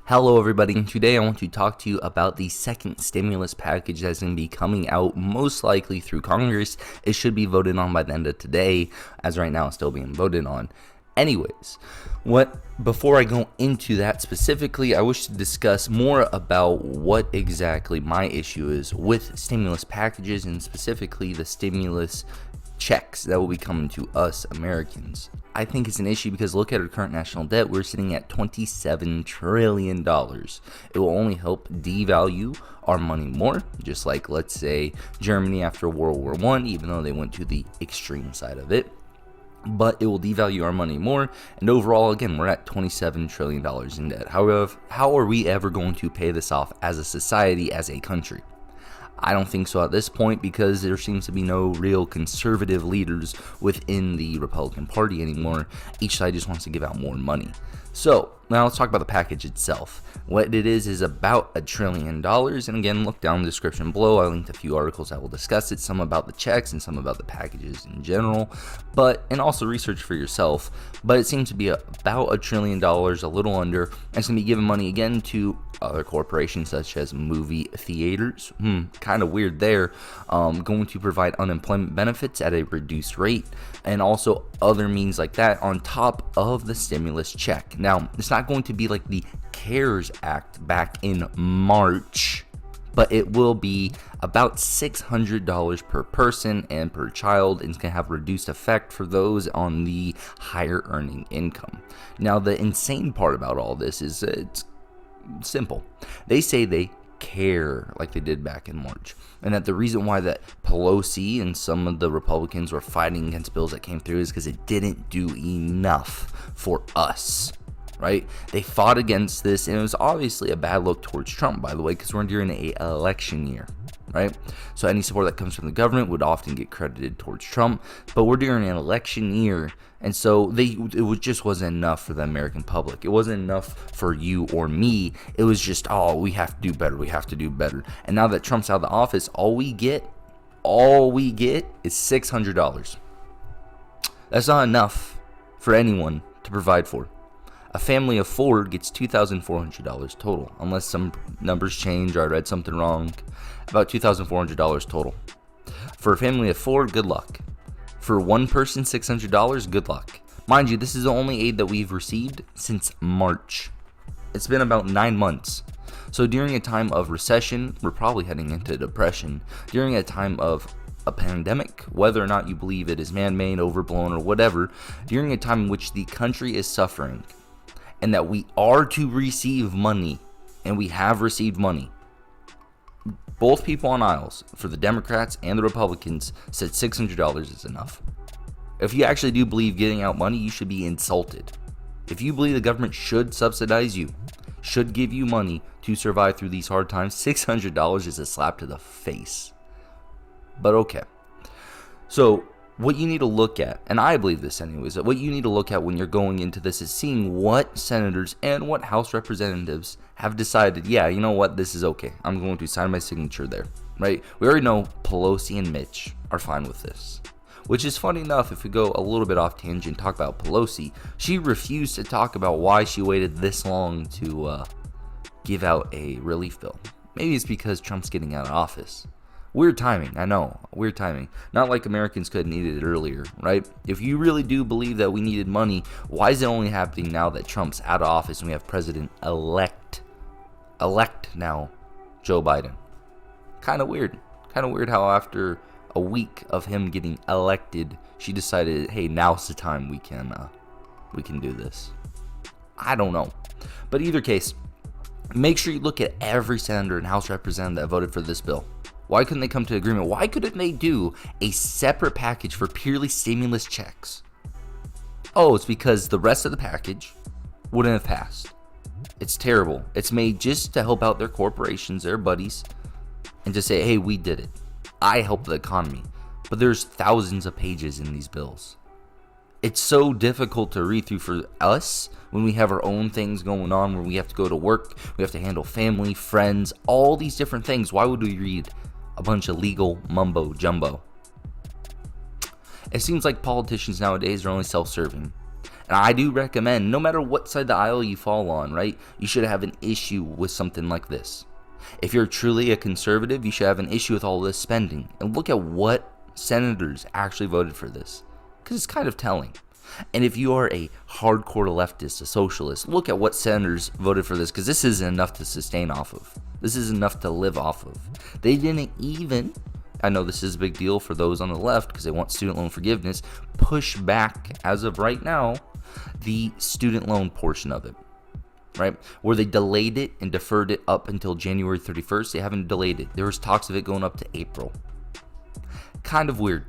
Hello everybody, and today I want to talk to you about the second stimulus package that's going to be coming out most likely through Congress. It should be voted on by the end of today, as right now it's still being voted on. Anyways, before I go into that specifically, I wish to discuss more about what exactly my issue is with stimulus packages and specifically the stimulus checks that will be coming to us Americans. I think it's an issue because look at our current national debt. We're sitting at $27 trillion. It will only help devalue our money more, just like, let's say, Germany after World War I, even though they went to the extreme side of it. But it will devalue our money more, and overall, again, we're at $27 trillion in debt. However, how are we ever going to pay this off as a society, as a country? I don't think so at this point because there seems to be no real conservative leaders within the Republican Party anymore. Each side just wants to give out more money. So now let's talk about the package itself. What it is about $1 trillion. And again, look down in the description below. I linked a few articles that will discuss it, some about the checks and some about the packages in general, and also research for yourself. But it seems to be about $1 trillion, a little under, and it's going to be giving money again to other corporations such as movie theaters. Kind of weird there. Going to provide unemployment benefits at a reduced rate and also other means like that on top of the stimulus check. Now, it's not going to be like the CARES Act back in March, but it will be about $600 per person and per child, and it's going to have reduced effect for those on the higher earning income. Now, the insane part about all this is it's simple. They say they care like they did back in March, and that the reason why that Pelosi and some of the Republicans were fighting against bills that came through is because it didn't do enough for us, right? They fought against this, and it was obviously a bad look towards Trump, by the way, because we're during an election year, right? So any support that comes from the government would often get credited towards Trump, but we're during an election year, and so it just wasn't enough for the American public. It wasn't enough for you or me. It was just, we have to do better. We have to do better. And now that Trump's out of the office, all we get is $600. That's not enough for anyone to provide for. A family of four gets $2,400 total, unless some numbers change or I read something wrong. About $2,400 total. For a family of four, good luck. For one person, $600, good luck. Mind you, this is the only aid that we've received since March. It's been about 9 months. So during a time of recession, we're probably heading into depression. During a time of a pandemic, whether or not you believe it is man-made, overblown, or whatever, during a time in which the country is suffering, and that we are to receive money, and we have received money. Both people on aisles, for the Democrats and the Republicans, said $600 is enough. If you actually do believe getting out money, you should be insulted. If you believe the government should subsidize you, should give you money to survive through these hard times, $600 is a slap to the face. But okay. So what you need to look at, and I believe this anyways, that what you need to look at when you're going into this is seeing what senators and what House representatives have decided, yeah, you know what, this is okay. I'm going to sign my signature there, right? We already know Pelosi and Mitch are fine with this. Which is funny enough, if we go a little bit off tangent and talk about Pelosi, she refused to talk about why she waited this long to give out a relief bill. Maybe it's because Trump's getting out of office. Weird timing, I know, weird timing. Not like Americans could have needed it earlier, right? If you really do believe that we needed money, why is it only happening now that Trump's out of office and we have President-elect now, Joe Biden? Kind of weird how after a week of him getting elected, she decided, hey, now's the time we can do this. I don't know. But either case, make sure you look at every senator and House representative that voted for this bill. Why couldn't they come to agreement? Why couldn't they do a separate package for purely stimulus checks? Oh, it's because the rest of the package wouldn't have passed. It's terrible. It's made just to help out their corporations, their buddies, and to say, hey, we did it. I helped the economy. But there's thousands of pages in these bills. It's so difficult to read through for us when we have our own things going on, where we have to go to work, we have to handle family, friends, all these different things. Why would we read a bunch of legal mumbo jumbo? It seems like politicians nowadays are only self-serving. And I do recommend, no matter what side of the aisle you fall on, right, you should have an issue with something like this. If you're truly a conservative, you should have an issue with all this spending. And look at what senators actually voted for this, because it's kind of telling. And if you are a hardcore leftist, a socialist, look at what senators voted for this, because this isn't enough to sustain off of. This is enough to live off of. They didn't even, I know this is a big deal for those on the left because they want student loan forgiveness, push back, as of right now, the student loan portion of it. Right, where they delayed it and deferred it up until January 31st. They haven't delayed it. There was talks of it going up to April. Kind of weird.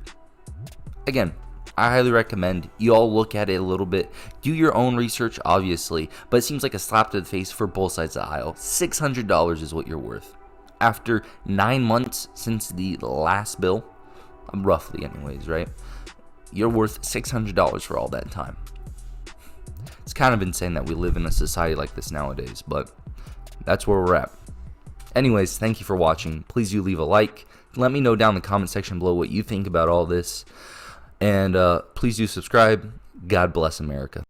Again, I highly recommend you all look at it a little bit. Do your own research, obviously, but it seems like a slap to the face for both sides of the aisle. $600 is what you're worth. After 9 months since the last bill, roughly anyways, right? You're worth $600 for all that time. It's kind of insane that we live in a society like this nowadays, but that's where we're at. Anyways, thank you for watching. Please do leave a like. Let me know down in the comment section below what you think about all this. And please do subscribe. God bless America.